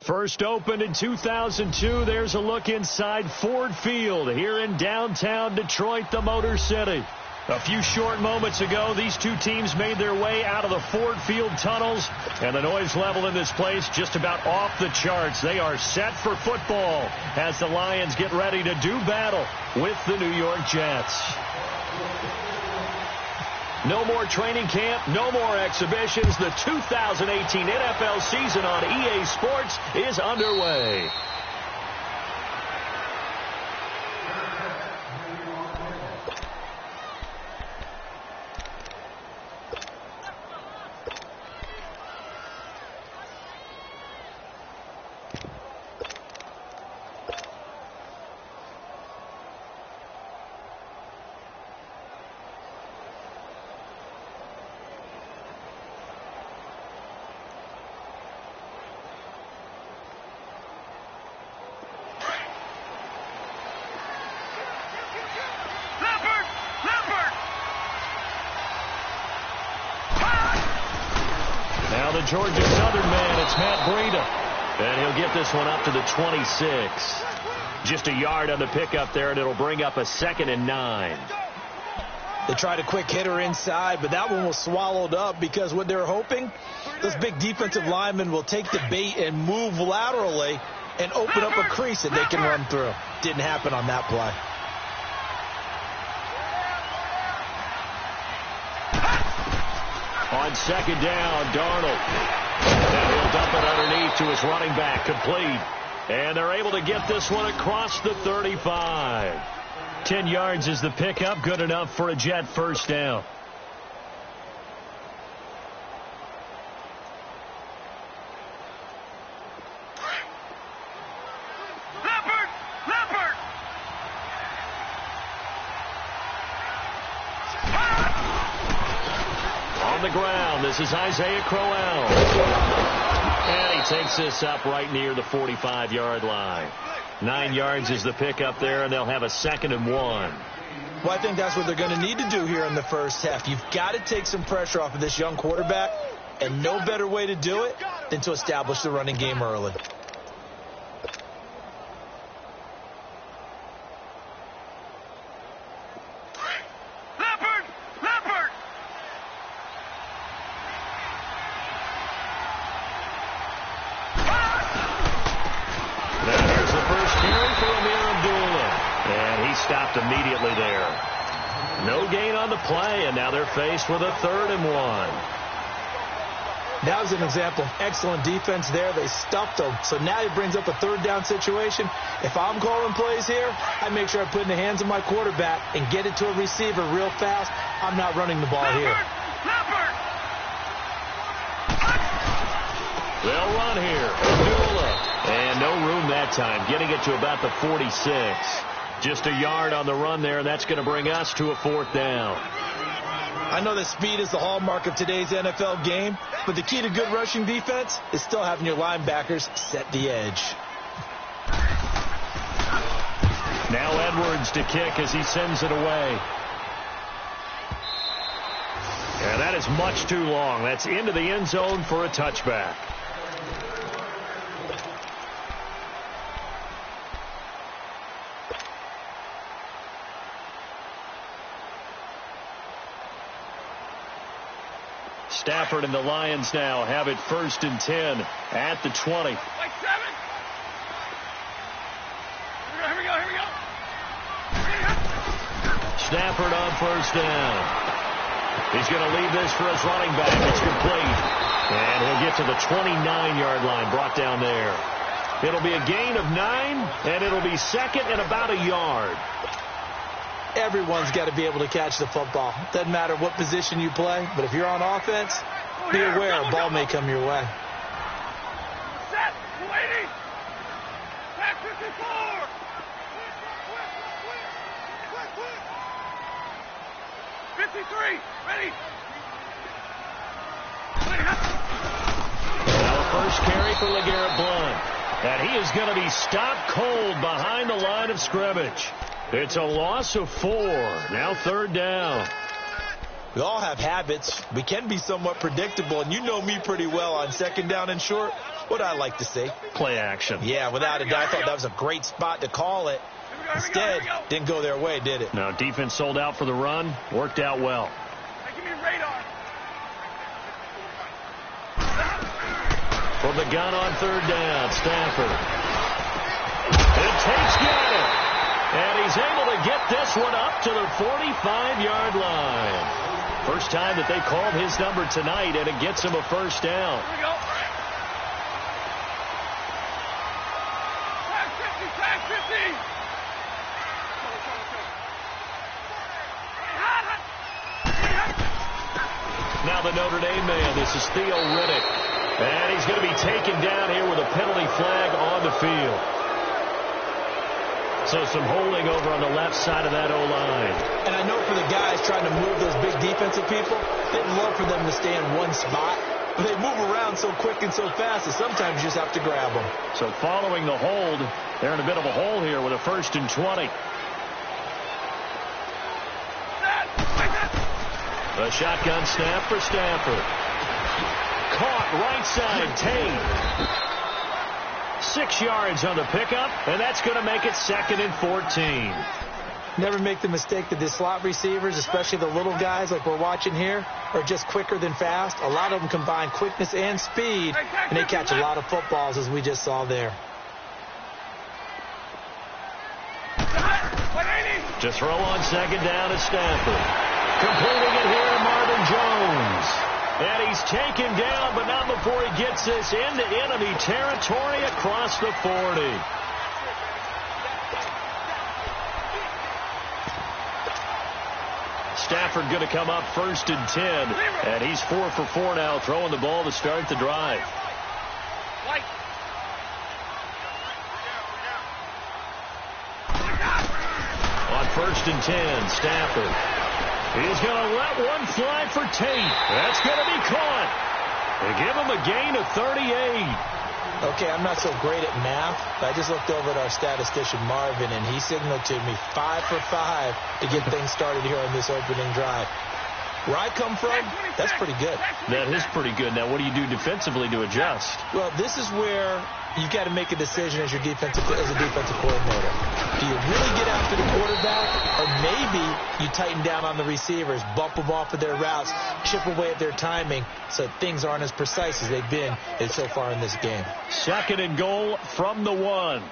First opened in 2002, there's a look inside Ford Field here in downtown Detroit, the Motor City. A few short moments ago, these two teams made their way out of the Ford Field tunnels, and the noise level in this place just about off the charts. They are set for football as the Lions get ready to do battle with the New York Jets. No more training camp, no more exhibitions. The 2018 NFL season on EA Sports is underway. The Georgia Southern man, it's Matt Breida. And he'll get this one up to the 26. Just a yard on the pickup there, and it'll bring up a 2nd and 9. They tried a quick hitter inside, but that one was swallowed up because what they're hoping, those big defensive linemen will take the bait and move laterally and open up a crease that they can run through. Didn't happen on that play. On 2nd down, Darnold. And he'll dump it underneath to his running back, complete. And they're able to get this one across the 35. 10 yards is the pickup, good enough for a Jet first down. The ground. This is Isaiah Crowell. And he takes this up right near the 45-yard line. 9 yards is the pickup there, and they'll have a 2nd and 1. Well, I think that's what they're going to need to do here in the first half. You've got to take some pressure off of this young quarterback, and no better way to do it than to establish the running game early. Stopped immediately there. No gain on the play, and now they're faced with a 3rd and 1. That was an example of excellent defense there. They stuffed them. So now it brings up a 3rd down situation. If I'm calling plays here, I make sure I put it in the hands of my quarterback and get it to a receiver real fast. I'm not running the ball here. They'll run here. And no room that time, getting it to about the 46. Just a yard on the run there, and that's going to bring us to a 4th down. I know that speed is the hallmark of today's NFL game, but the key to good rushing defense is still having your linebackers set the edge. Now Edwards to kick as he sends it away. And that is much too long. That's into the end zone for a touchback. Stafford and the Lions now have it 1st and 10 at the 20. Here we go. Stafford on 1st down. He's going to leave this for his running back. It's complete. And he'll get to the 29-yard line, brought down there. It'll be a gain of 9, and it'll be 2nd and about a yard. Everyone's got to be able to catch the football. Doesn't matter what position you play, but if you're on offense, be aware a ball may come your way. Set, waiting. Back 54. 53, ready. Now a first carry for LeGarrette Blount. And he is going to be stopped cold behind the line of scrimmage. It's a loss of 4. Now 3rd down. We all have habits. We can be somewhat predictable, and you know me pretty well on second down and short. What I like to say? Play action. Yeah, without a doubt. I thought that was a great spot to call it. Instead, didn't go their way, did it? No, defense sold out for the run. Worked out well. Give me radar. From the gun on third down, Stafford. And Tate's got it. And he's able to get this one up to the 45-yard line. First time that they called his number tonight, and it gets him a first down. Here we go. Tag 50. Now the Notre Dame man, this is Theo Riddick. And he's going to be taken down here with a penalty flag on the field. So some holding over on the left side of that O-line. And I know for the guys trying to move those big defensive people, they'd love for them to stay in one spot. But they move around so quick and so fast that sometimes you just have to grab them. So following the hold, they're in a bit of a hole here with a 1st and 20. A shotgun snap for Stafford. Caught right side, Tate. 6 yards on the pickup, and that's going to make it 2nd and 14. Never make the mistake that the slot receivers, especially the little guys like we're watching here, are just quicker than fast. A lot of them combine quickness and speed, and they catch a lot of footballs, as we just saw there. To throw on 2nd down is Stafford. Completing it here, Marvin Jones. And he's taken down, but not before he gets this into enemy territory across the 40. Stafford going to come up 1st and 10. And he's 4 for 4 now, throwing the ball to start the drive. On 1st and 10, Stafford. He's going to let one fly for Tate. That's going to be caught. They give him a gain of 38. Okay, I'm not so great at math, but I just looked over at our statistician, Marvin, and he signaled to me 5 for 5 to get things started here on this opening drive. Where I come from, that's pretty good. That is pretty good. Now, what do you do defensively to adjust? Well, this is where you've got to make a decision as a defensive coordinator. Do you really get after the quarterback, or maybe you tighten down on the receivers, bump them off of their routes, chip away at their timing so things aren't as precise as they've been so far in this game? 2nd and goal from the 1.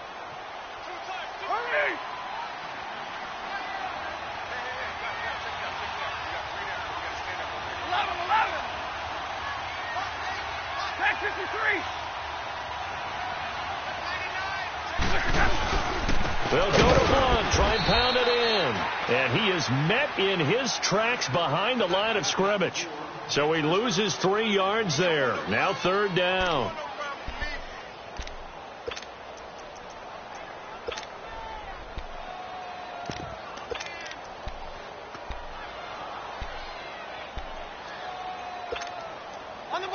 They'll go to 1, try and pound it in. And he is met in his tracks behind the line of scrimmage. So he loses 3 yards there. Now 3rd down.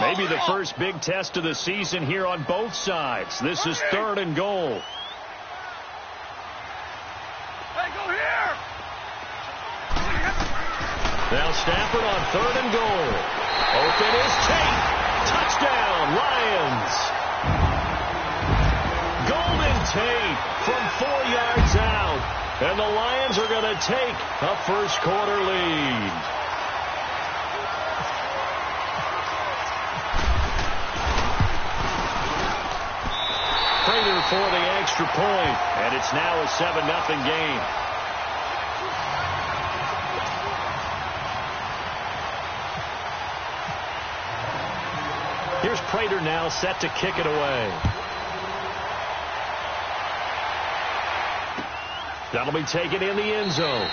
Maybe the first big test of the season here on both sides. This is 3rd and goal. Now Stafford on 3rd and goal. Open is Tate. Touchdown, Lions. Golden Tate from 4 yards out. And the Lions are going to take a 1st quarter lead. Prater for the extra point. And it's now a 7-0 game. Here's Prater now set to kick it away. That'll be taken in the end zone.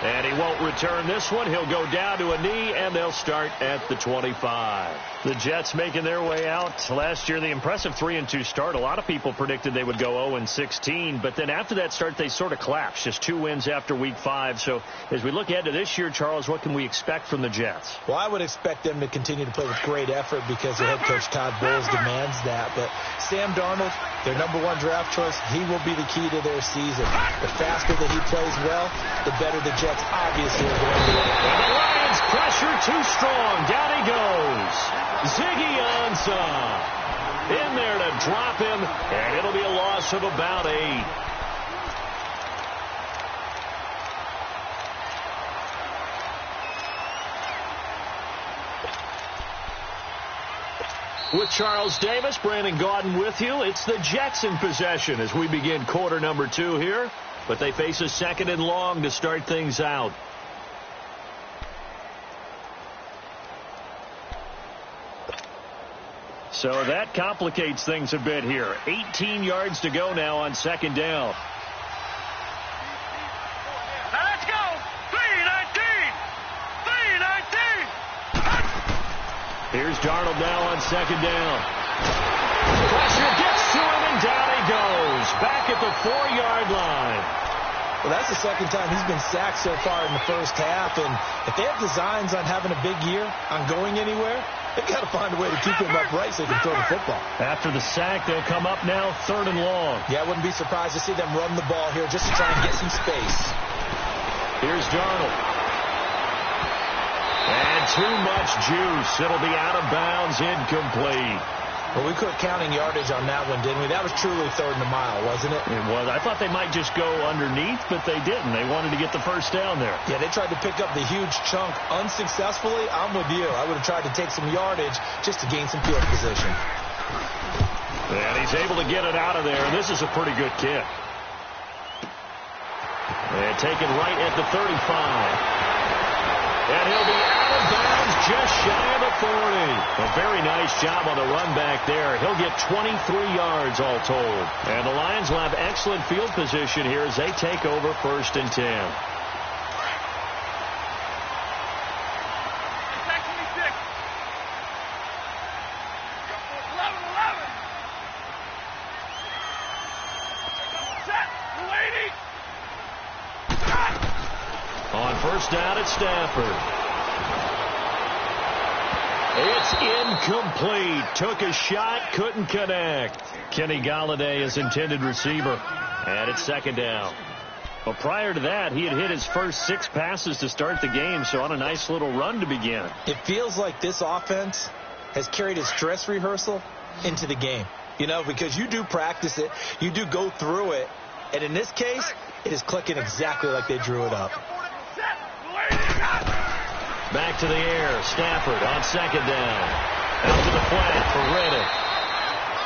And he won't return this one. He'll go down to a knee, and they'll start at the 25. The Jets making their way out. Last year, the impressive 3-2 start. A lot of people predicted they would go 0-16, but then after that start, they sort of collapsed. Just 2 wins after week 5. So as we look ahead to this year, Charles, what can we expect from the Jets? Well, I would expect them to continue to play with great effort because their head coach Todd Bowles demands that. But Sam Darnold, their #1 draft choice, he will be the key to their season. The faster that he plays well, the better the Jets obviously are going to be. And the Lions Pressure too strong. Down he goes. Ziggy Ansah in there to drop him, and it'll be a loss of about 8. With Charles Davis, Brandon Gaudin with you. It's the Jets in possession as we begin quarter number 2 here. But they face a 2nd and long to start things out. So that complicates things a bit here. 18 yards to go now on 2nd down. Now let's go. 3-19. 3-19. Here's Darnold now on 2nd down. Pressure gets to him, and down he goes. Back at the 4-yard line. Well, that's the 2nd time he's been sacked so far in the first half. And if they have designs on having a big year, on going anywhere, they've got to find a way to keep him upright so he can throw the football. After the sack, they'll come up now 3rd and long. Yeah, I wouldn't be surprised to see them run the ball here just to try and get some space. Here's Darnold. And too much juice. It'll be out of bounds, incomplete. Well, we quit counting yardage on that one, didn't we? That was truly 3rd and a mile, wasn't it? It was. I thought they might just go underneath, but they didn't. They wanted to get the first down there. Yeah, they tried to pick up the huge chunk unsuccessfully. I'm with you. I would have tried to take some yardage just to gain some field position. And he's able to get it out of there, and this is a pretty good kick. And taken right at the 35. And he'll be out of bounds just shy of the 40. A very nice job on the run back there. He'll get 23 yards all told. And the Lions will have excellent field position here as they take over 1st and 10. On 1st down at Stafford. It's incomplete. Took a shot, couldn't connect. Kenny Golladay is intended receiver. And it's 2nd down. Well, prior to that, he had hit his first 6 passes to start the game, so on a nice little run to begin. It feels like this offense has carried its dress rehearsal into the game. You know, because you do practice it, you do go through it, and in this case, it is clicking exactly like they drew it up. Back to the air. Stafford on 2nd down. Out to the flat for Reddick.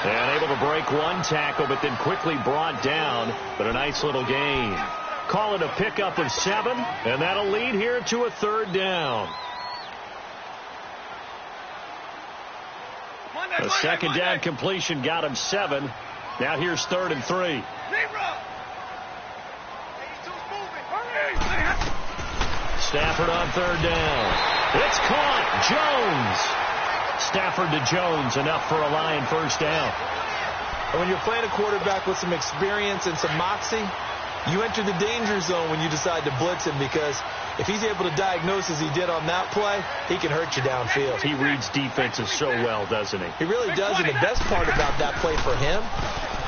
And able to break one tackle, but then quickly brought down. But a nice little gain. Call it a pickup of 7, and that'll lead here to a 3rd down. A 2nd down completion got him 7. Now here's 3rd and 3. Stafford on 3rd down. It's caught. Jones. Stafford to Jones. Enough for a Lion first down. And when you're playing a quarterback with some experience and some moxie, you enter the danger zone when you decide to blitz him, because if he's able to diagnose as he did on that play, he can hurt you downfield. He reads defenses so well, doesn't he? He really does, and the best part about that play for him,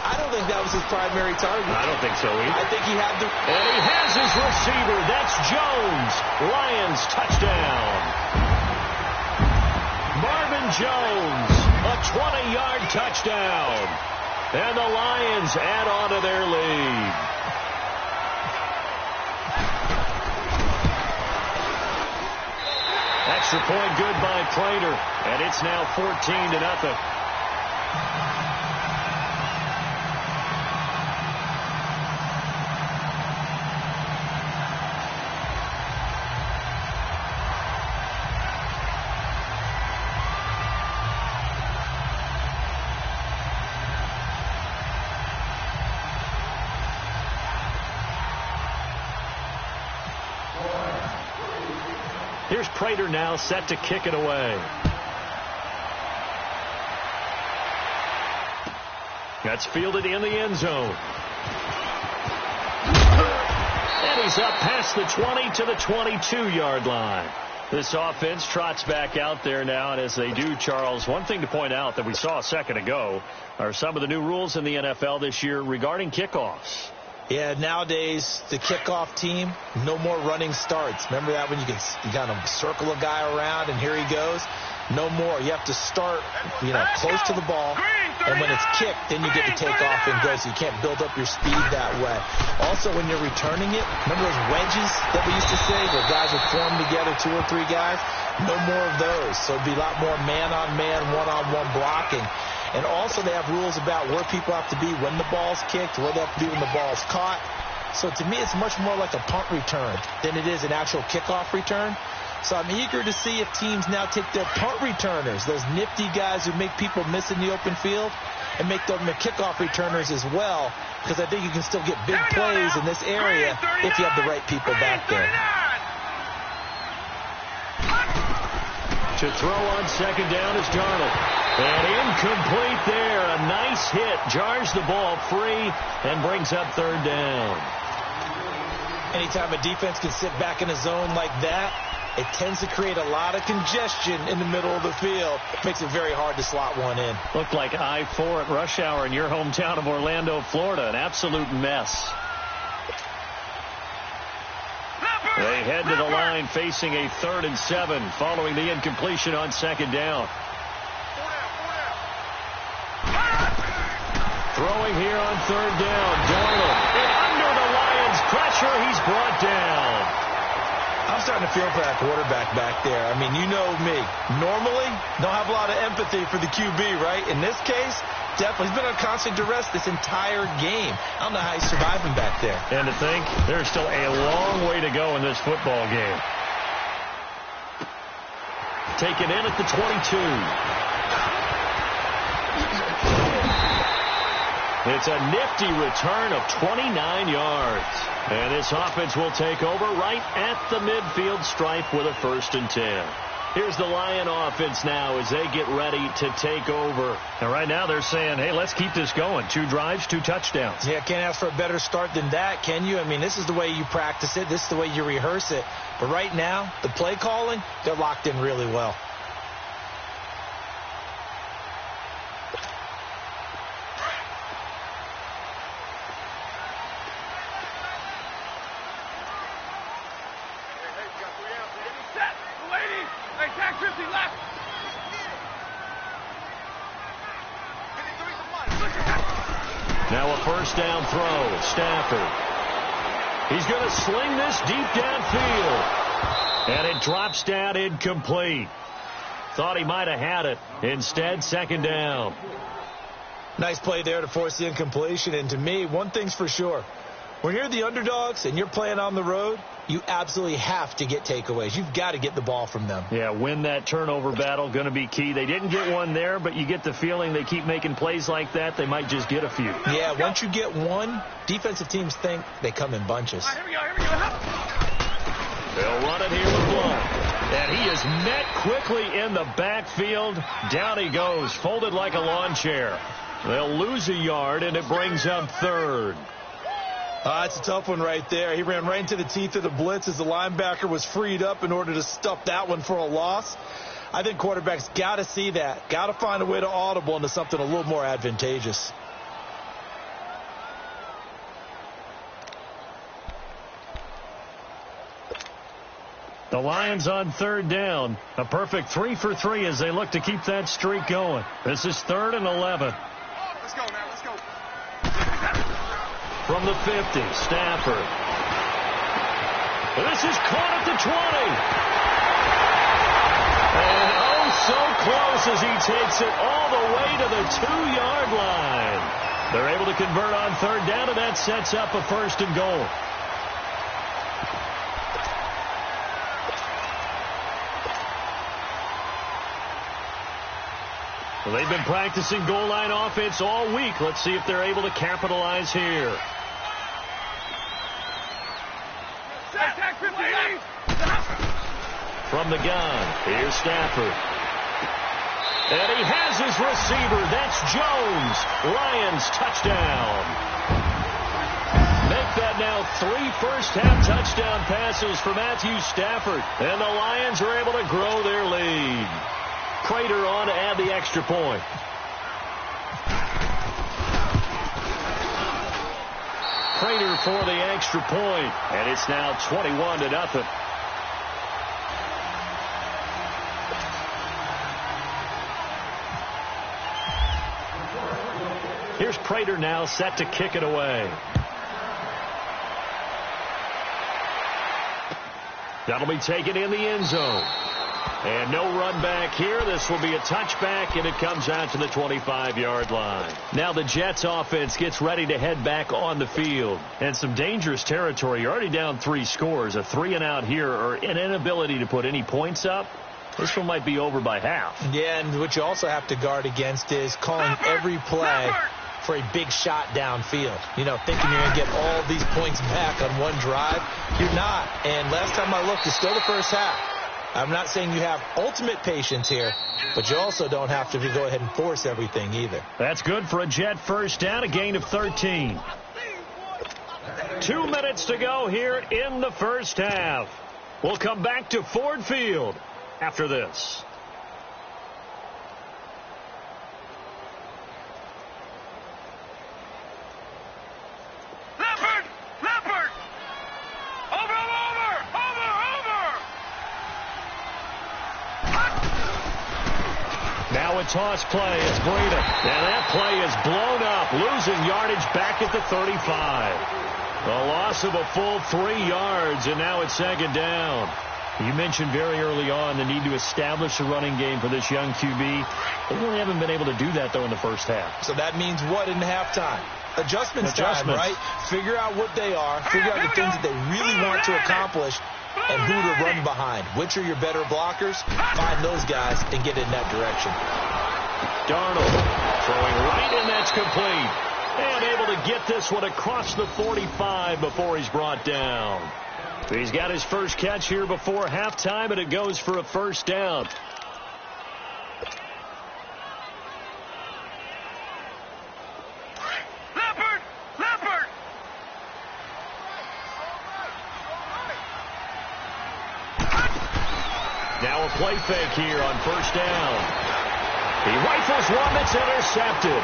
I don't think that was his primary target. I don't think so either. I think he had to. And he has his receiver. That's Jones. Lions touchdown. Marvin Jones, a 20-yard touchdown. And the Lions add on to their lead. Extra point good by Prater. And it's now 14-0. Here's Prater now set to kick it away. That's fielded in the end zone. And he's up past the 20 to the 22-yard line. This offense trots back out there now, and as they do, Charles, one thing to point out that we saw a second ago are some of the new rules in the NFL this year regarding kickoffs. Yeah, nowadays, the kickoff team, no more running starts. Remember that when you kind of circle a guy around and here he goes? No more. You have to start, close to the ball, and when it's kicked, then you get to take off and go, so you can't build up your speed that way. Also, when you're returning it, remember those wedges that we used to say where guys would form together, 2 or 3 guys? No more of those. So it'd be a lot more man-on-man, one-on-one blocking. And also they have rules about where people have to be when the ball's kicked, where they have to be when the ball's caught. So to me, it's much more like a punt return than it is an actual kickoff return. So I'm eager to see if teams now take their punt returners, those nifty guys who make people miss in the open field, and make them the kickoff returners as well, because I think you can still get big plays in this area if you have the right people back there. To throw on second down is Darnold. And incomplete there. A nice hit. Jars the ball free and brings up third down. Anytime a defense can sit back in a zone like that, it tends to create a lot of congestion in the middle of the field. Makes it very hard to slot one in. Looked like I-4 at rush hour in your hometown of Orlando, Florida. An absolute mess. They head to the line facing a 3rd and 7 following the incompletion on second down. Throwing here on third down. Darnold. And under the Lions' pressure, he's brought down. I'm starting to feel for that quarterback back there. I mean, you know me. Normally, don't have a lot of empathy for the QB, right? In this case, definitely. He's been on constant duress this entire game. I don't know how he's surviving back there. And to think, there's still a long way to go in this football game. Taken in at the 22. It's a nifty return of 29 yards. And this offense will take over right at the midfield stripe with a 1st and 10. Here's the Lion offense now as they get ready to take over. And right now they're saying, hey, let's keep this going. 2 drives, 2 touchdowns. Yeah, can't ask for a better start than that, can you? I mean, this is the way you practice it. This is the way you rehearse it. But right now, the play calling, they're locked in really well. Now a 1st down throw. Stafford. He's going to sling this deep downfield. And it drops down incomplete. Thought he might have had it. Instead, 2nd down. Nice play there to force the incompletion. And to me, one thing's for sure. When you're the underdogs and you're playing on the road, you absolutely have to get takeaways. You've got to get the ball from them. Yeah, win that turnover battle, going to be key. They didn't get one there, but you get the feeling they keep making plays like that, they might just get a few. Yeah, once you get one, defensive teams think they come in bunches. Here we go. They'll run it here with Blount. And he is met quickly in the backfield. Down he goes, folded like a lawn chair. They'll lose a yard, and it brings up 3rd. It's a tough one right there. He ran right into the teeth of the blitz as the linebacker was freed up in order to stuff that one for a loss. I think quarterbacks got to see that. Got to find a way to audible into something a little more advantageous. The Lions on 3rd down. A perfect 3 for 3 as they look to keep that streak going. This is 3rd and 11. Let's go, man. Let's go. From the 50, Stafford. This is caught at the 20. And oh, so close as he takes it all the way to the 2-yard line. They're able to convert on 3rd down, and that sets up a 1st and goal. Well, they've been practicing goal line offense all week. Let's see if they're able to capitalize here. From the gun, here's Stafford. And he has his receiver. That's Jones. Lions touchdown. Make that now 3 first-half touchdown passes for Matthew Stafford. And the Lions are able to grow their lead. Prater on to add the extra point. Prater for the extra point, and it's now 21-0. Here's Prater now set to kick it away. That'll be taken in the end zone. And no run back here. This will be a touchback, and it comes out to the 25-yard line. Now the Jets offense gets ready to head back on the field. And some dangerous territory. You're already down 3 scores. A 3-and-out here, or an inability to put any points up. This one might be over by half. Yeah, and what you also have to guard against is calling every play for a big shot downfield. You know, thinking you're going to get all these points back on one drive. You're not. And last time I looked, it's still the first half. I'm not saying you have ultimate patience here, but you also don't have to go ahead and force everything either. That's good for a Jet first down, a gain of 13. 2 minutes to go here in the first half. We'll come back to Ford Field after this. Now a toss play. It's Breida. And that play is blown up, losing yardage back at the 35. A loss of a full 3 yards, and now it's second down. You mentioned very early on the need to establish a running game for this young QB. They really haven't been able to do that, though, in the first half. So that means what in halftime? Adjustments time, right? Figure out what they are. Figure out the things that they really want to accomplish and who to run behind. Which are your better blockers? Find those guys and get in that direction. Darnold throwing right, and that's complete. And able to get this one across the 45 before he's brought down. He's got his first catch here before halftime, and it goes for a first down. Now a play fake here on first down. He rifles one that's intercepted.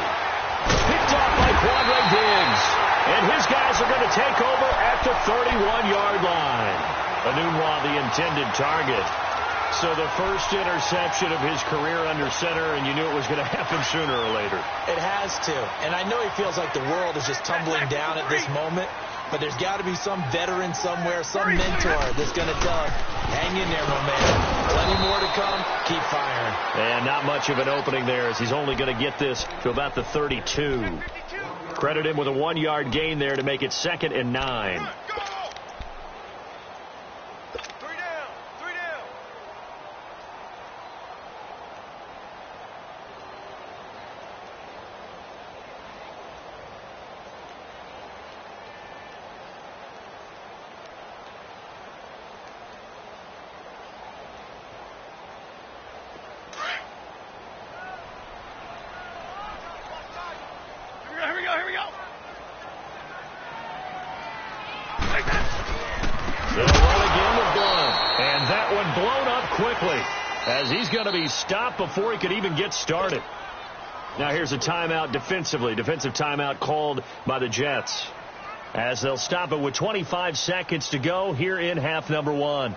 Picked off by Quandre Diggs. And his guys are going to take over at the 31-yard line. Enunwa, the intended target. So the first interception of his career under center, and you knew it was going to happen sooner or later. It has to. And I know he feels like the world is just tumbling down at this moment. But there's got to be some veteran somewhere, some mentor that's going to tell him, hang in there, my man. Plenty more to come. Keep firing. And not much of an opening there, as he's only going to get this to about the 32. Credit him with a 1-yard gain there to make it 2nd and 9. As he's going to be stopped before he could even get started. Now here's a timeout defensively. Defensive timeout called by the Jets. As they'll stop it with 25 seconds to go here in half number 1.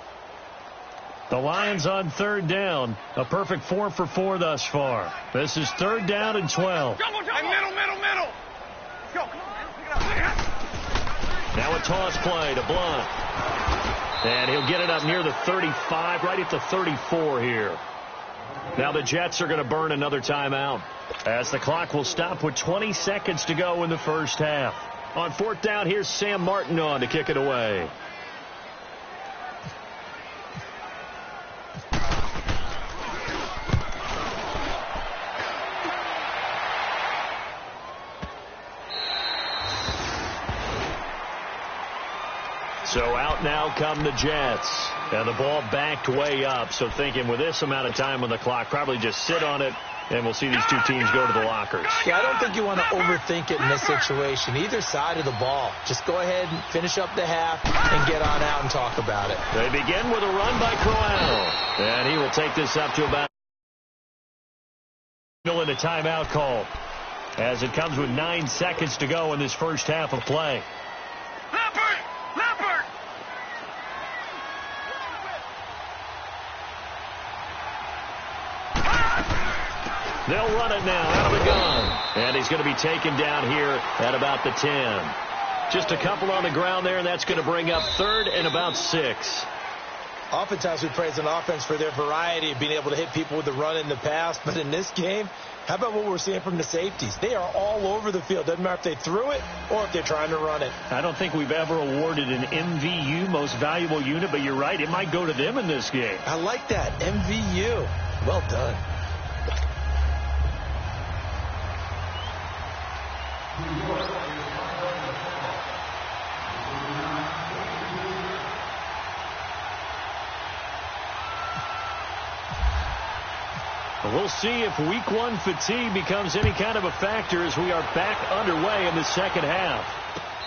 The Lions on 3rd down. A perfect 4 for 4 thus far. This is 3rd down and 12. Middle. Go. Now a toss play to Blunt. And he'll get it up near the 35, right at the 34 here. Now the Jets are going to burn another timeout, as the clock will stop with 20 seconds to go in the first half. On 4th down, here's Sam Martin on to kick it away. So out now come the Jets. And the ball backed way up. So thinking with this amount of time on the clock, probably just sit on it, and we'll see these two teams go to the lockers. Yeah, I don't think you want to overthink it in this situation. Either side of the ball. Just go ahead and finish up the half and get on out and talk about it. They begin with a run by Crowell. And he will take this up to about in a timeout call, as it comes with 9 seconds to go in this first half of play. Leopard! They'll run it now out of the gun. And he's going to be taken down here at about the 10. Just a couple on the ground there, and that's going to bring up 3rd and about 6. Oftentimes we praise an offense for their variety of being able to hit people with the run in the pass. But in this game, how about what we're seeing from the safeties? They are all over the field. Doesn't matter if they threw it or if they're trying to run it. I don't think we've ever awarded an MVU, most valuable unit, but you're right. It might go to them in this game. I like that. MVU. Well done. We'll see if week 1 fatigue becomes any kind of a factor as we are back underway in the second half.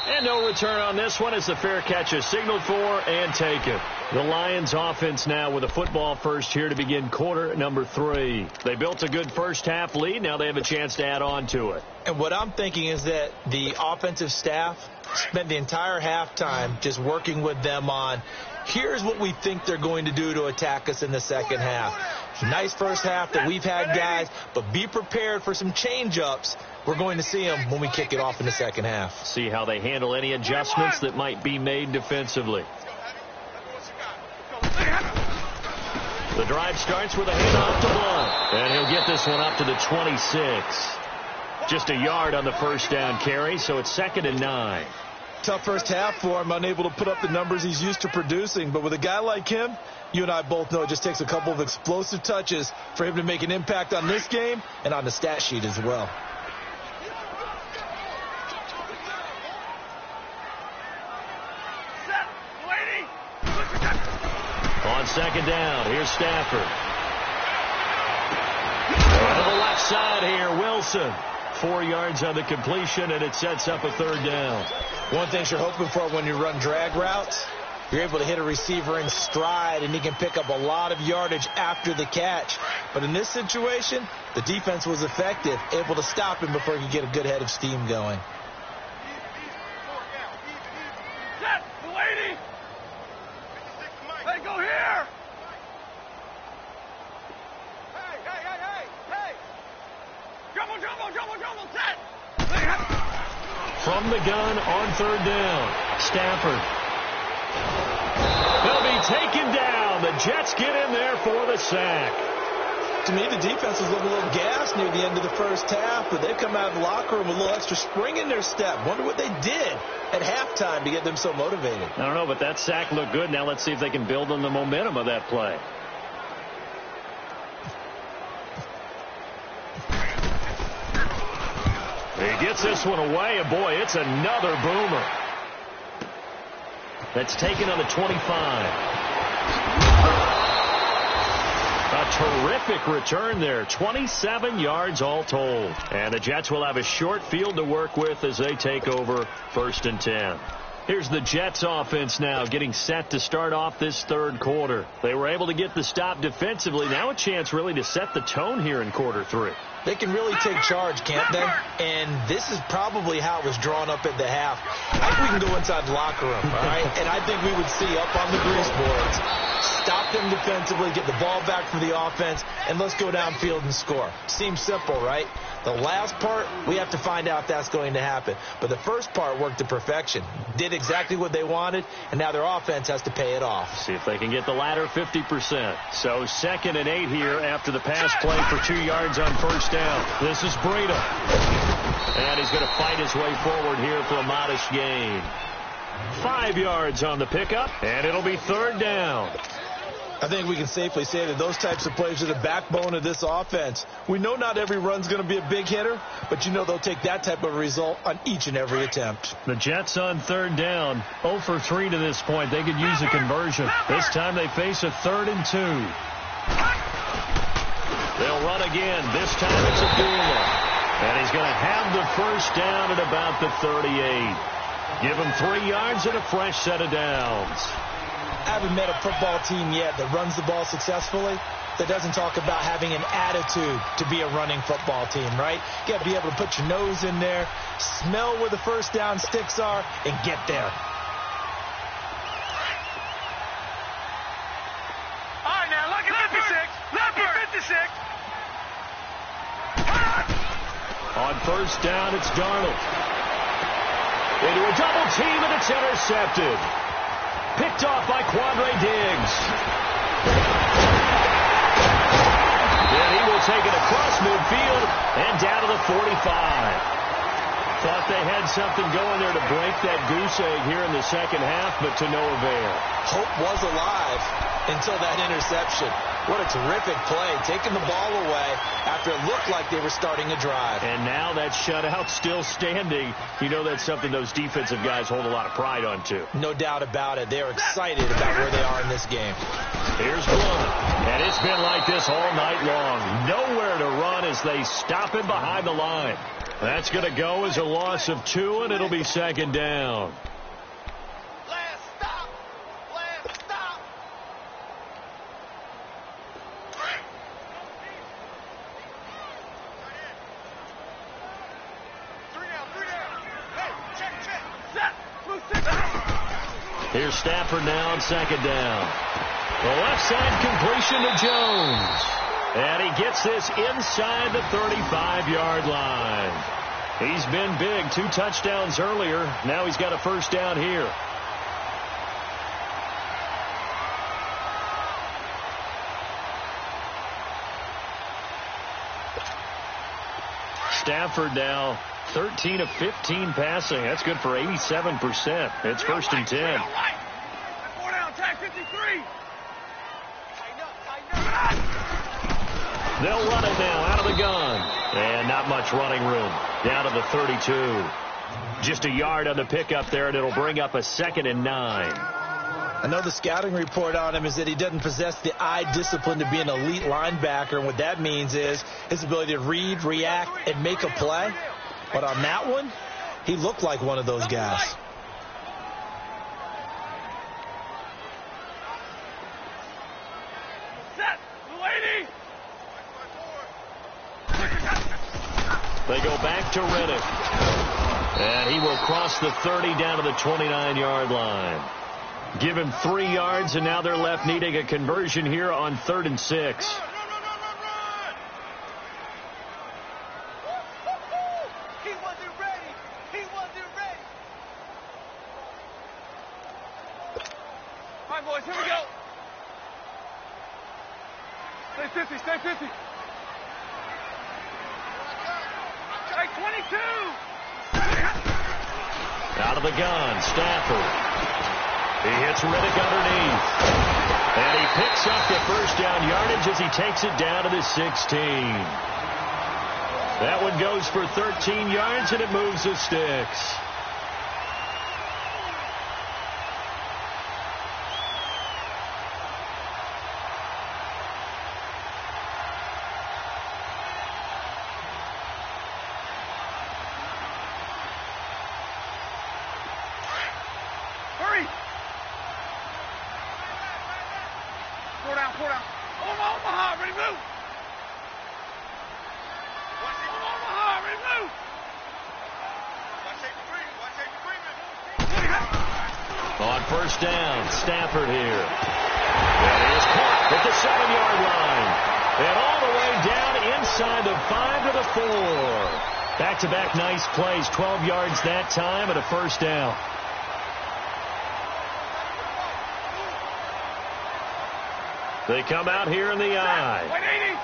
And no return on this one as the fair catch is signaled for and taken. The Lions offense now with a football first here to begin quarter number 3. They built a good first half lead. Now they have a chance to add on to it. And what I'm thinking is that the offensive staff spent the entire halftime just working with them on, here's what we think they're going to do to attack us in the second half. Nice first half that we've had, guys, but be prepared for some change-ups. We're going to see them when we kick it off in the second half. See how they handle any adjustments that might be made defensively. The drive starts with a handoff to Blunt, and he'll get this one up to the 26. Just a yard on the first down carry, so it's 2nd and 9. Tough first half for him, unable to put up the numbers he's used to producing. But with a guy like him, you and I both know it just takes a couple of explosive touches for him to make an impact on this game and on the stat sheet as well. On 2nd down, here's Stafford. To the left side here, Wilson. 4 yards on the completion, and it sets up a 3rd down. One thing you're hoping for when you run drag routes, you're able to hit a receiver in stride, and he can pick up a lot of yardage after the catch. But in this situation, the defense was effective, able to stop him before he could get a good head of steam going. Set, lady! Hey, go here! Hey! Jumble, set! From the gun on 3rd down, Stafford. They'll be taken down. The Jets get in there for the sack. To me, the defense was looking a little gassed near the end of the first half, but they've come out of the locker room with a little extra spring in their step. Wonder what they did at halftime to get them so motivated. I don't know, but that sack looked good. Now let's see if they can build on the momentum of that play. He gets this one away, and boy, it's another boomer. That's taken on the 25. A terrific return there. 27 yards all told. And the Jets will have a short field to work with as they take over 1st and 10. Here's the Jets offense now getting set to start off this 3rd quarter. They were able to get the stop defensively. Now a chance really to set the tone here in quarter 3. They can really take charge, can't they? And this is probably how it was drawn up at the half. I think we can go inside the locker room, all right? And I think we would see up on the grease boards, stop them defensively, get the ball back for the offense, and let's go downfield and score. Seems simple, right? The last part, we have to find out if that's going to happen. But the first part worked to perfection. Did exactly what they wanted, and now their offense has to pay it off. See if they can get the latter 50%. So 2nd and 8 here after the pass play for 2 yards on first down. This is Breida. And he's going to fight his way forward here for a modest gain. 5 yards on the pickup, and it'll be 3rd down. I think we can safely say that those types of plays are the backbone of this offense. We know not every run's going to be a big hitter, but you know they'll take that type of result on each and every attempt. The Jets on 3rd down, 0 for 3 to this point. They could use a conversion. This time they face a 3rd and 2. They'll run again. This time it's Abdullah. And he's going to have the first down at about the 38. Give him 3 yards and a fresh set of downs. I haven't met a football team yet that runs the ball successfully that doesn't talk about having an attitude to be a running football team, right? You got to be able to put your nose in there, smell where the first down sticks are, and get there. On first down, it's Darnold. Into a double team, and it's intercepted. Picked off by Quandre Diggs. And he will take it across midfield and down to the 45. Thought they had something going there to break that goose egg here in the second half, but to no avail. Hope was alive until that interception. What a terrific play, taking the ball away after it looked like they were starting a drive. And now that shutout still standing. You know that's something those defensive guys hold a lot of pride on, too. No doubt about it. They're excited about where they are in this game. Here's Blunt. And it's been like this all night long. Nowhere to run as they stop him behind the line. That's going to go as a loss of 2, and it'll be second down. Last stop. Last stop. 3 down. Hey, check. Set. Move 6. Here's Stafford now on second down. The left side completion to Jones. And he gets this inside the 35-yard line. He's been big. 2 touchdowns earlier. Now he's got a first down here. Stafford now 13 of 15 passing. That's good for 87%. It's first and 10. 4 down, tag 53. They'll run it now out of the gun. And not much running room. Down to the 32. Just a yard on the pickup there, and it'll bring up a second and 9. I know the scouting report on him is that he doesn't possess the eye discipline to be an elite linebacker, and what that means is his ability to read, react, and make a play. But on that one, he looked like one of those guys. They go back to Reddick. And he will cross the 30 down to the 29-yard line. Give him 3 yards, and now they're left needing a conversion here on 3rd and 6. He wasn't ready. All right, boys, here we go. Stay 50. Hey, 22. Out of the gun, Stafford. He hits Reddick underneath. And he picks up the first down yardage as he takes it down to the 16. That one goes for 13 yards, and it moves the sticks. Hurry. 4 down. Omaha, ready to move. Omaha, ready to move. On first down, Stafford here. And he is caught at the 7-yard line. And all the way down inside the 5 to the 4. Back-to-back nice plays, 12 yards that time and a first down. They come out here in the eye. 180.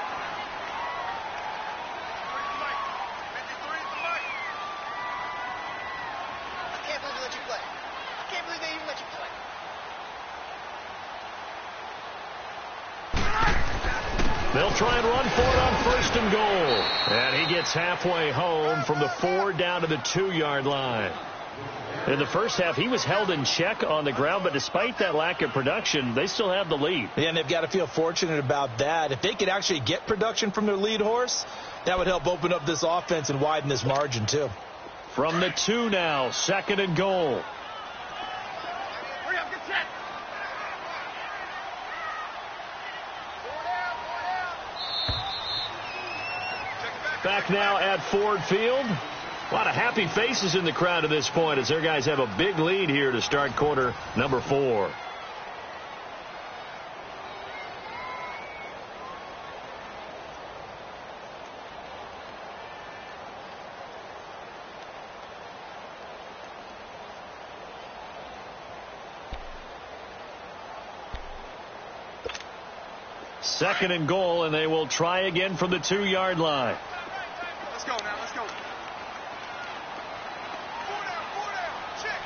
I can't believe they let you play. I can't believe they even let you play. They'll try and run for it on first and goal. And he gets halfway home from the 4 down to the 2-yard line. In the first half, he was held in check on the ground, but despite that lack of production, they still have the lead. Yeah, and they've got to feel fortunate about that. If they could actually get production from their lead horse, that would help open up this offense and widen this margin, too. From the 2 now, 2nd and goal. Hurry up, get set. Back now at Ford Field. A lot of happy faces in the crowd at this point as their guys have a big lead here to start quarter number 4. 2nd and goal, and they will try again from the 2-yard line. Let's go now. Let's go. 4 down. Check.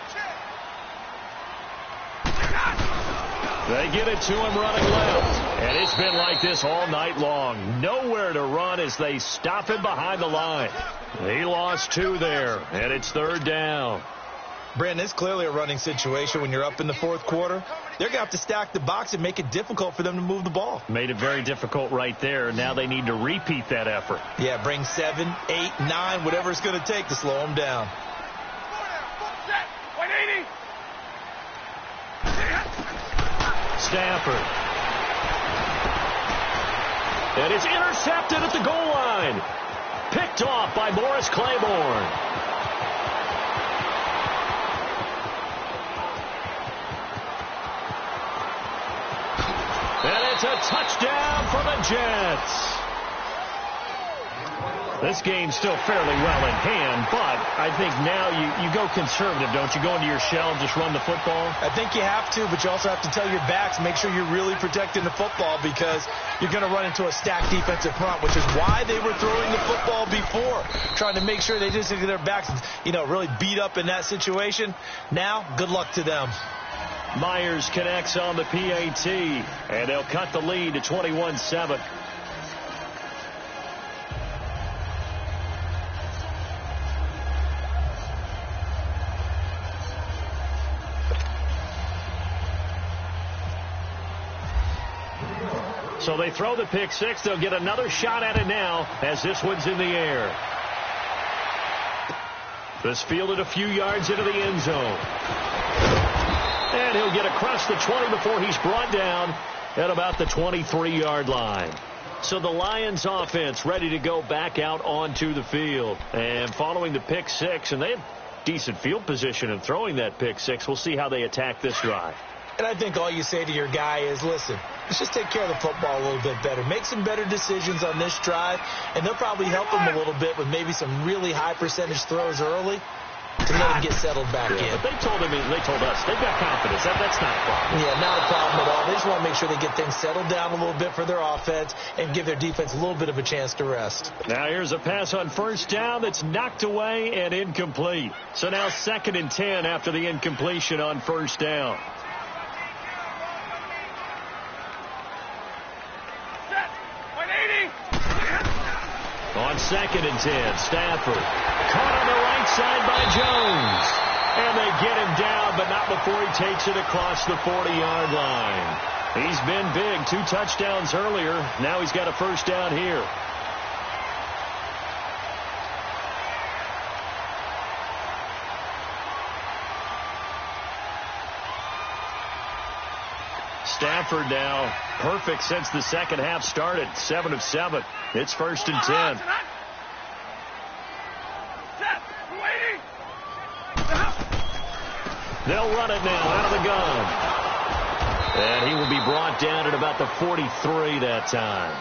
They get it to him running left. And it's been like this all night long. Nowhere to run as they stop him behind the line. He lost 2 there, and it's 3rd down. Brandon, it's clearly a running situation when you're up in the 4th quarter. They're going to have to stack the box and make it difficult for them to move the ball. Made it very difficult right there. Now they need to repeat that effort. Yeah, bring 7, 8, 9, whatever it's going to take to slow them down. 180. Stafford. And it's intercepted at the goal line. Picked off by Morris Claiborne. And it's a touchdown for the Jets. This game's still fairly well in hand, but I think now you go conservative, don't you? Go into your shell and just run the football? I think you have to, but you also have to tell your backs, make sure you're really protecting the football because you're going to run into a stacked defensive front, which is why they were throwing the football before, trying to make sure they just get their backs, really beat up in that situation. Now, good luck to them. Myers connects on the PAT, and they'll cut the lead to 21-7. So they throw the pick 6. They'll get another shot at it now as this one's in the air. This fielded a few yards into the end zone. And he'll get across the 20 before he's brought down at about the 23-yard line. So the Lions offense ready to go back out onto the field. And following the pick 6, and they have decent field position in throwing that pick 6. We'll see how they attack this drive. And I think all you say to your guy is, listen, let's just take care of the football a little bit better. Make some better decisions on this drive, and they'll probably help him a little bit with maybe some really high percentage throws early to let him get settled back in. But they told us, they've got confidence. That's not a problem. Yeah, not a problem at all. They just want to make sure they get things settled down a little bit for their offense and give their defense a little bit of a chance to rest. Now here's a pass on 1st down that's knocked away and incomplete. So now 2nd and 10 after the incompletion on 1st down. On 2nd and 10, Stafford caught on the right side by Jones. And they get him down, but not before he takes it across the 40-yard line. He's been big. 2 touchdowns earlier. Now he's got a 1st down here. Stafford now perfect since the 2nd half started. 7 of 7. It's 1st and 10. They'll run it now out of the gun. And he will be brought down at about the 43 that time.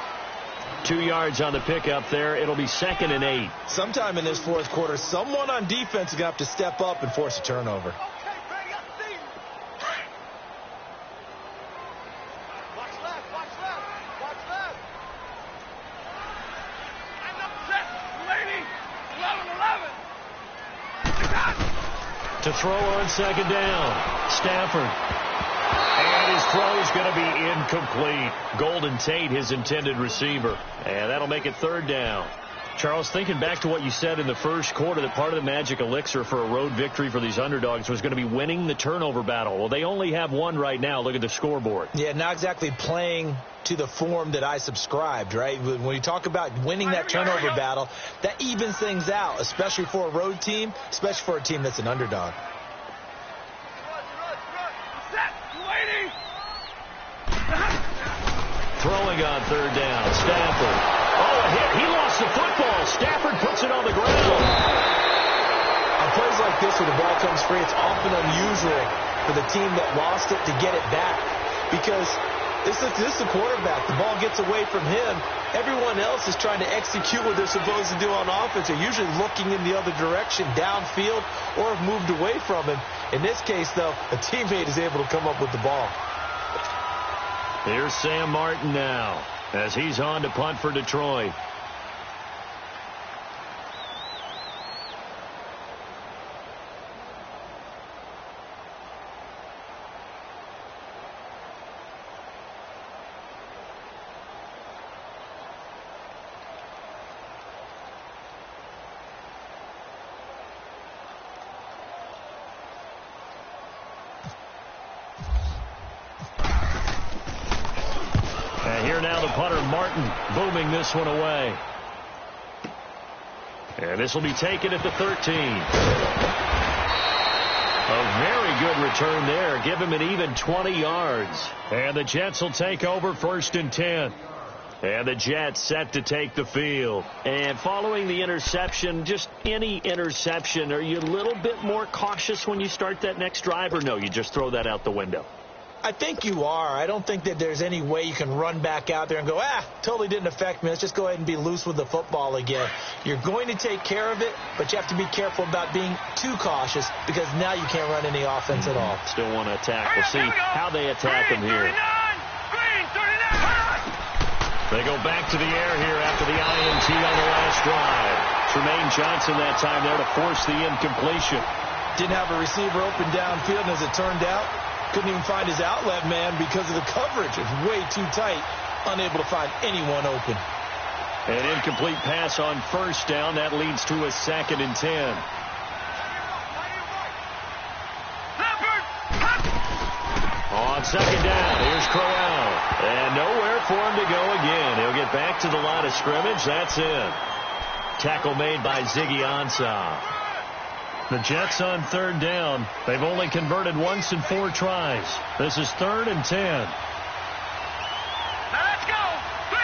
2 yards on the pickup there. It'll be 2nd and 8. Sometime in this 4th quarter, someone on defense is going to have to step up and force a turnover. To throw on 2nd down. Stafford. And his throw is going to be incomplete. Golden Tate, his intended receiver. And that'll make it 3rd down. Charles, thinking back to what you said in the 1st quarter, that part of the magic elixir for a road victory for these underdogs was going to be winning the turnover battle. Well, they only have one right now. Look at the scoreboard. Yeah, not exactly playing to the form that I subscribed, right? When you talk about winning that turnover battle, that evens things out, especially for a road team, especially for a team that's an underdog. Throwing on 3rd down, Stafford. Oh, a hit. He lost the football. Stafford puts it on the ground. On plays like this where the ball comes free, it's often unusual for the team that lost it to get it back because this is the quarterback. The ball gets away from him. Everyone else is trying to execute what they're supposed to do on offense. They're usually looking in the other direction, downfield, or have moved away from him. In this case, though, a teammate is able to come up with the ball. Here's Sam Martin now. as he's on to punt for Detroit. Booming this one away. And this will be taken at the 13. A very good return there. Give him an even 20 yards. And the Jets will take over 1st and 10. And the Jets set to take the field. And following the interception, just any interception, are you a little bit more cautious when you start that next drive, or no, you just throw that out the window? I think you are. I don't think that there's any way you can run back out there and go, totally didn't affect me. Let's just go ahead and be loose with the football again. You're going to take care of it, but you have to be careful about being too cautious because now you can't run any offense at all. Still want to attack. We'll see how they attack him here. They go back to the air here after the INT on the last drive. Tremaine Johnson that time there to force the incompletion. Didn't have a receiver open downfield, and as it turned out, couldn't even find his outlet man because of the coverage. It's way too tight. Unable to find anyone open. An incomplete pass on 1st down. That leads to a 2nd and 10. On 2nd down, here's Crowell. And nowhere for him to go again. He'll get back to the line of scrimmage. That's it. Tackle made by Ziggy Ansah. The Jets on 3rd down. They've only converted once in 4 tries. This is 3rd and 10. Now let's go. 3-19.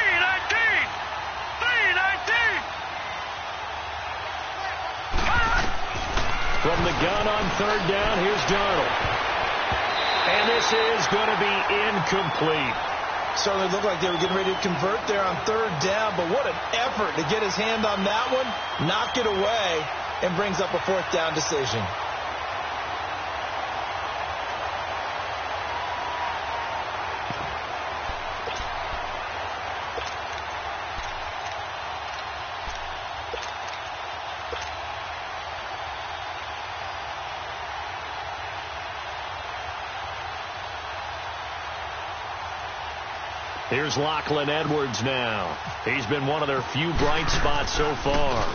3-19. From the gun on 3rd down, here's Darnold. And this is going to be incomplete. Certainly looked like they were getting ready to convert there on 3rd down, but what an effort to get his hand on that one, knock it away, and brings up a 4th down decision. Here's Lachlan Edwards now. He's been one of their few bright spots so far.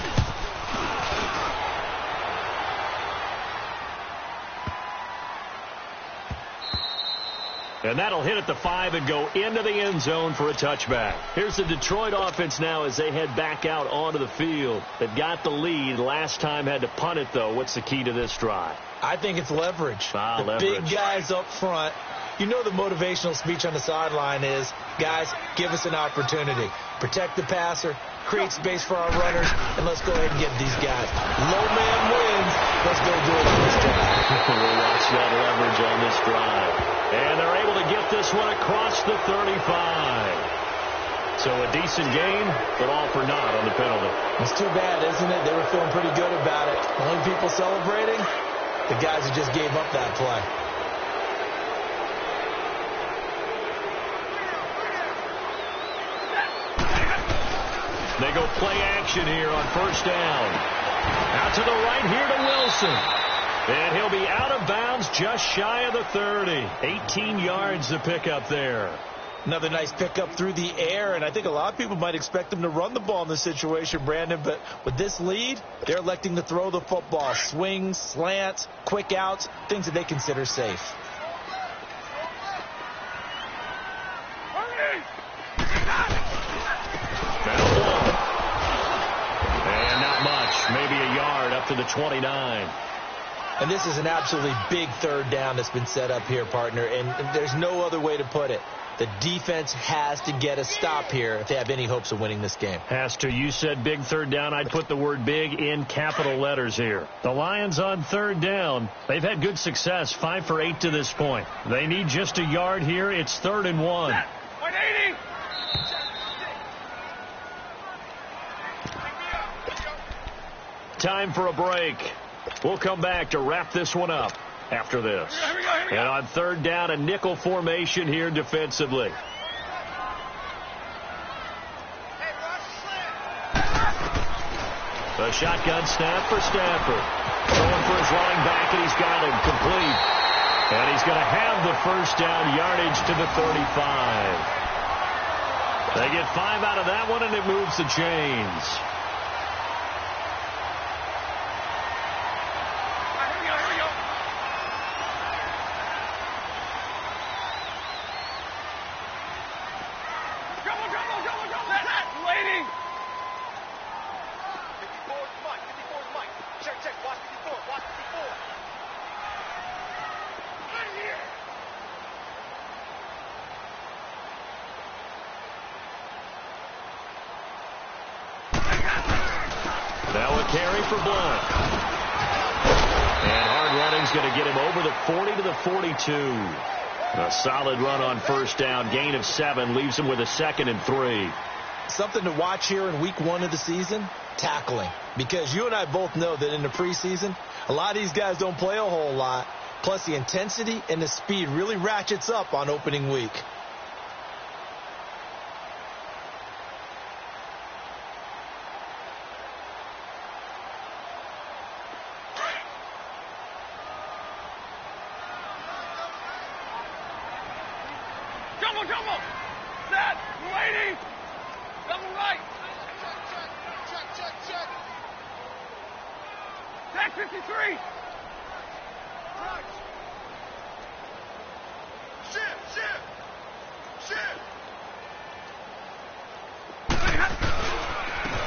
And that'll hit at the 5 and go into the end zone for a touchback. Here's the Detroit offense now as they head back out onto the field. They've got the lead. Last time had to punt it, though. What's the key to this drive? I think it's leverage. The leverage. Big guys up front. You know the motivational speech on the sideline is, guys, give us an opportunity. Protect the passer, create space for our runners, and let's go ahead and get these guys. Low man wins. Let's go do it on this drive. We'll watch that leverage on this drive. And they're able to get this one across the 35. So a decent game, but all for naught on the penalty. It's too bad, isn't it? They were feeling pretty good about it. The only people celebrating, the guys who just gave up that play. They go play action here on 1st down. Out to the right here to Wilson. And he'll be out of bounds just shy of the 30. 18 yards to pick up there. Another nice pickup through the air, and I think a lot of people might expect them to run the ball in this situation, Brandon, but with this lead, they're electing to throw the football. Swings, slants, quick outs, things that they consider safe. And not much, maybe a yard up to the 29. And this is an absolutely big 3rd down that's been set up here, partner, and there's no other way to put it. The defense has to get a stop here if they have any hopes of winning this game. Has to. You said big 3rd down. I'd put the word big in capital letters here. The Lions on 3rd down. They've had good success, 5 for 8 to this point. They need just a yard here. It's 3rd and 1. 180. Time for a break. We'll come back to wrap this one up after this. Here we go. And on 3rd down, a nickel formation here defensively. A shotgun snap for Stafford. Going for his running back, and he's got him complete. And he's going to have the first down, yardage to the 35. They get 5 out of that one, and it moves the chains. Now a carry for Blunt. And hard running's going to get him over the 40 to the 42. A solid run on first down. Gain of 7 leaves him with a 2nd and 3. Something to watch here in week 1 of the season, tackling. Because you and I both know that in the preseason, a lot of these guys don't play a whole lot. Plus the intensity and the speed really ratchets up on opening week. Jumbo! Set! Waiting! Double right! Check! Back 53! Shift!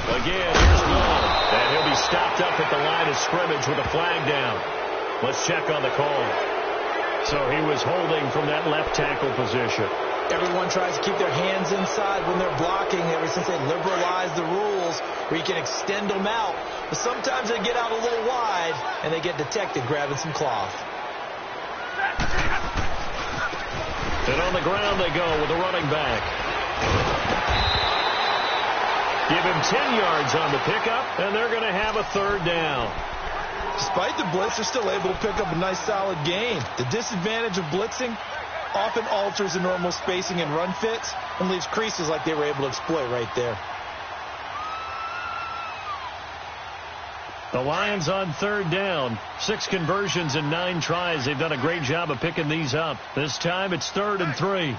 Again, here's Blunt. And he'll be stopped up at the line of scrimmage with a flag down. Let's check on the call. So he was holding from that left tackle position. Everyone tries to keep their hands inside when they're blocking ever since they liberalized the rules where you can extend them out. But sometimes they get out a little wide and they get detected grabbing some cloth. And on the ground they go with a running back. Give him 10 yards on the pickup, and they're going to have a 3rd down. Despite the blitz, they're still able to pick up a nice solid gain. The disadvantage of blitzing often alters the normal spacing and run fits and leaves creases like they were able to exploit right there. The Lions on 3rd down. 6 conversions and 9 tries. They've done a great job of picking these up. This time it's 3rd and 3.